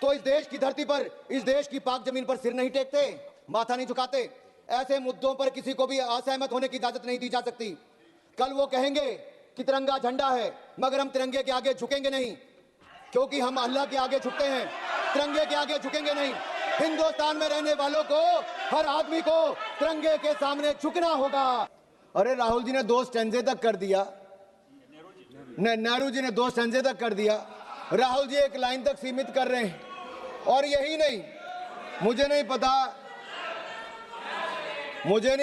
तो इस देश की धरती पर, इस देश की पाक जमीन पर सिर नहीं टेकते, माथा नहीं झुकाते। ऐसे मुद्दों पर किसी को भी असहमत होने की इजाजत नहीं दी जा सकती। कल वो कहेंगे कि तिरंगा झंडा है, मगर हम तिरंगे के आगे झुकेंगे नहीं, क्योंकि हम अल्लाह के आगे झुकते हैं, तिरंगे के आगे झुकेंगे नहीं। हिंदुस्तान में रहने वालों को, हर आदमी को तिरंगे के सामने झुकना होगा। अरे राहुल जी ने 2 स्टैंजे तक कर दिया, नेहरू जी ने 2 स्टैंजे तक कर दिया, राहुल जी 1 लाइन तक सीमित कर रहे हैं। और यही नहीं, मुझे नहीं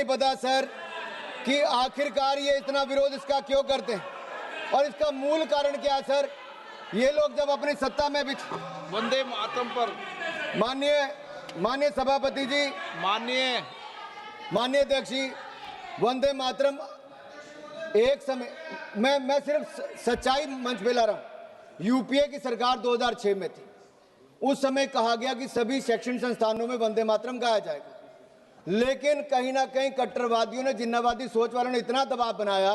पता सर कि आखिरकार ये इतना विरोध इसका क्यों करते हैं और इसका मूल कारण क्या है सर। ये लोग जब अपनी सत्ता में भी वंदे मातरम पर माननीय सभापति जी, माननीय अध्यक्ष जी, वंदे मातरम एक समय मैं सिर्फ सच्चाई मंच पे ला रहा हूं। यूपीए की सरकार 2006 में थी, उस समय कहा गया कि सभी शैक्षणिक संस्थानों में वंदे मातरम गाया जाएगा, लेकिन कहीं ना कहीं कट्टरवादियों ने, जिन्नावादी सोच वालों ने इतना दबाव बनाया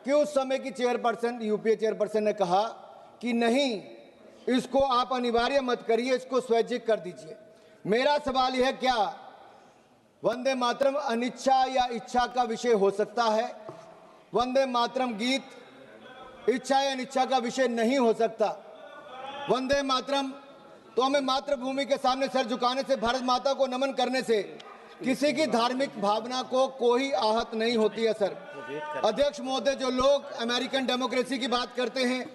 कि उस समय की चेयरपर्सन, यूपीए चेयरपर्सन ने कहा कि नहीं, इसको आप अनिवार्य मत करिए, इसको स्वैच्छिक कर दीजिए। मेरा सवाल यह है, क्या वंदे मातरम अनिच्छा या इच्छा का विषय हो सकता है? वंदे मातरम गीत इच्छा या अनिच्छा का विषय नहीं हो सकता। वंदे मातरम तो हमें मातृभूमि के सामने सर झुकाने से, भारत माता को नमन करने से किसी की धार्मिक भावना को कोई आहत नहीं होती है सर। अध्यक्ष महोदय, जो लोग अमेरिकन डेमोक्रेसी की बात करते हैं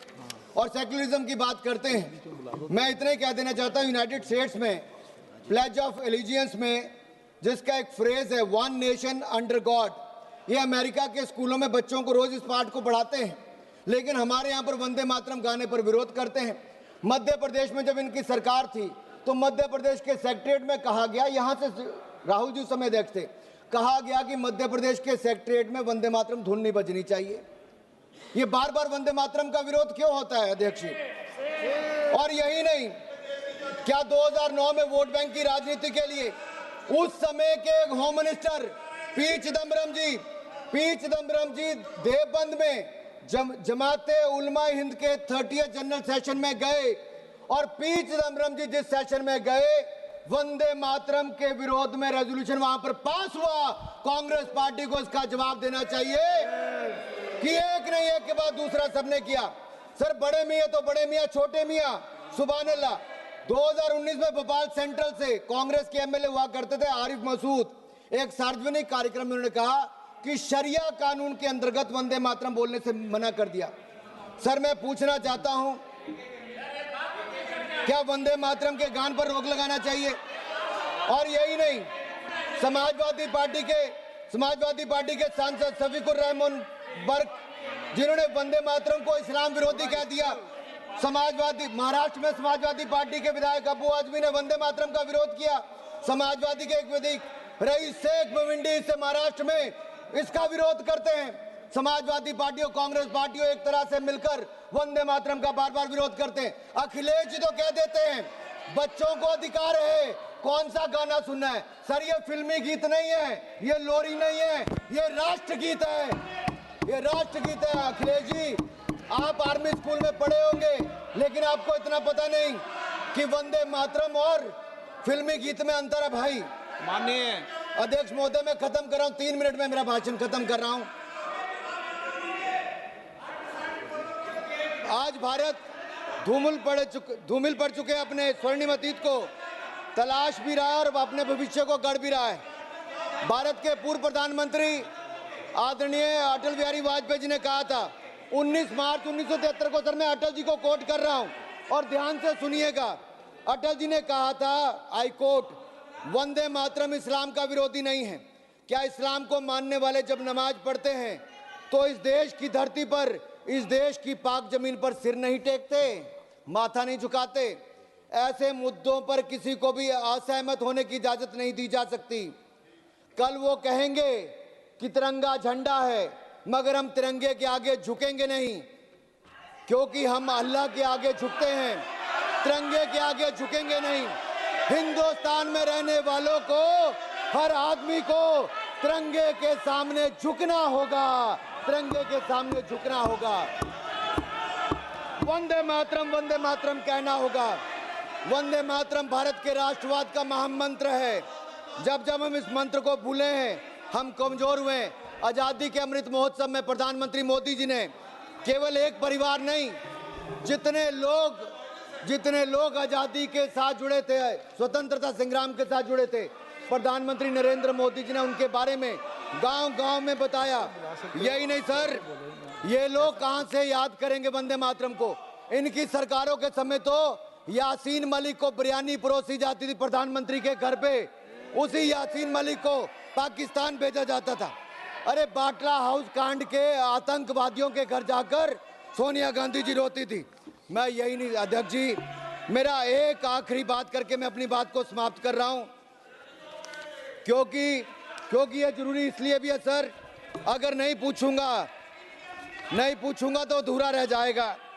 और सेक्युलरिज्म की बात करते हैं, मैं इतना ही कह देना चाहता हूं, यूनाइटेड स्टेट्स में प्लेज ऑफ एलिजियंस में जिसका एक फ्रेज है, 1 नेशन अंडर गॉड, ये अमेरिका के स्कूलों में बच्चों को रोज इस पाठ को पढ़ाते हैं, लेकिन हमारे यहाँ पर वंदे मातरम गाने पर विरोध करते हैं। मध्य प्रदेश में जब इनकी सरकार थी तो मध्य प्रदेश के सेक्रेटरीट में कहा गया, यहाँ से राहुल जी उस समय अध्यक्ष थे, कहा गया कि मध्य प्रदेश के सेक्रेटरीट में वंदे मातरम धुन नहीं बजनी चाहिए। ये बार बार वंदे मातरम का विरोध क्यों होता है अध्यक्ष जी? और यही नहीं, क्या 2009 में वोट बैंक की राजनीति के लिए उस समय के होम मिनिस्टर पी चिदम्बरम जी देवबंद में जमाते उलमा हिंद के 30th जनरल सेशन में गए, और पी चिदम्बरम जी जिस सेशन में गए, वंदे मातरम के विरोध में रेजोल्यूशन वहां पर पास हुआ। कांग्रेस पार्टी को इसका जवाब देना चाहिए कि एक नहीं, एक के बाद दूसरा सबने किया। सर बड़े मियां तो बड़े मियां, छोटे मियां सुभान अल्लाह। 2019 में भोपाल सेंट्रल से कांग्रेस के एमएलए हुआ करते थे आरिफ मसूद, एक सार्वजनिक कार्यक्रम में उन्होंने कहा कि शरिया कानून के अंतर्गत वंदे मातरम बोलने से मना कर दिया। सर मैं पूछना चाहता हूं, क्या वंदे मातरम के गान पर रोक लगाना चाहिए? और यही नहीं, समाजवादी पार्टी के सांसद शफीकुर रहमान बर्क, जिन्होंने वंदे मातरम को इस्लाम विरोधी कह दिया। महाराष्ट्र में समाजवादी पार्टी के विधायक अबू आजमी ने वंदे मातरम का विरोध किया। समाजवादी के एक विधायक रईस शेख भिवंडी से महाराष्ट्र में इसका विरोध करते हैं। समाजवादी पार्टियों, कांग्रेस पार्टियों एक तरह से मिलकर वंदे मातरम का बार बार विरोध करते हैं। अखिलेश जी तो कह देते हैं बच्चों को अधिकार है कौन सा गाना सुनना है। सर ये फिल्मी गीत नहीं है, ये लोरी नहीं है, ये राष्ट्रगीत है, ये राष्ट्रगीत है। अखिलेश जी, आप आर्मी स्कूल में पढ़े होंगे, लेकिन आपको इतना पता नहीं कि वंदे मातरम और फिल्मी गीत में अंतर है भाई। माननीय अध्यक्ष महोदय, मैं खत्म कर रहा हूं, 3 मिनट में मेरा भाषण खत्म कर रहा हूं। आज भारत धूमिल पड़ चुके अपने स्वर्णिम अतीत को तलाश भी रहा है और अपने भविष्य को गढ़ भी रहा है। भारत के पूर्व प्रधानमंत्री आदरणीय अटल बिहारी वाजपेयी जी ने कहा था 19 मार्च 1973 को, सर मैं अटल जी को कोट कर रहा हूं और ध्यान से सुनिएगा। अटल जी ने कहा था, आई कोट, वंदे मातरम इस्लाम का विरोधी नहीं है। क्या इस्लाम को मानने वाले जब नमाज पढ़ते हैं तो इस देश की धरती पर, इस देश की पाक जमीन पर सिर नहीं टेकते, माथा नहीं झुकाते? ऐसे मुद्दों पर किसी को भी असहमत होने की इजाजत नहीं दी जा सकती। कल वो कहेंगे कि तिरंगा झंडा है, मगर हम तिरंगे के आगे झुकेंगे नहीं, क्योंकि हम अल्लाह के आगे झुकते हैं, तिरंगे के आगे झुकेंगे नहीं। हिंदुस्तान में रहने वालों को, हर आदमी को तिरंगे के सामने झुकना होगा, तिरंगे के सामने झुकना होगा। वंदे मातरम कहना होगा। वंदे मातरम भारत के राष्ट्रवाद का महामंत्र है। जब जब हम इस मंत्र को भूले हैं, हम कमजोर हुए। आजादी के अमृत महोत्सव में प्रधानमंत्री मोदी जी ने केवल एक परिवार नहीं, जितने लोग आजादी के साथ जुड़े थे, स्वतंत्रता संग्राम के साथ जुड़े थे, प्रधानमंत्री नरेंद्र मोदी जी ने उनके बारे में गांव-गांव में बताया। यही नहीं सर, ये लोग कहां से याद करेंगे वंदे मातरम को। इनकी सरकारों के समय तो यासीन मलिक को बिरयानी परोसी जाती थी प्रधानमंत्री के घर पे, उसी यासीन मलिक को पाकिस्तान भेजा जाता था। अरे बाटला हाउस कांड के आतंकवादियों के घर जाकर सोनिया गांधी जी रोती थी। मैं यही नहीं, अध्यक्ष जी, मेरा एक आखिरी बात करके मैं अपनी बात को समाप्त कर रहा हूं, क्योंकि ये जरूरी इसलिए भी है सर, अगर नहीं पूछूंगा तो अधूरा रह जाएगा।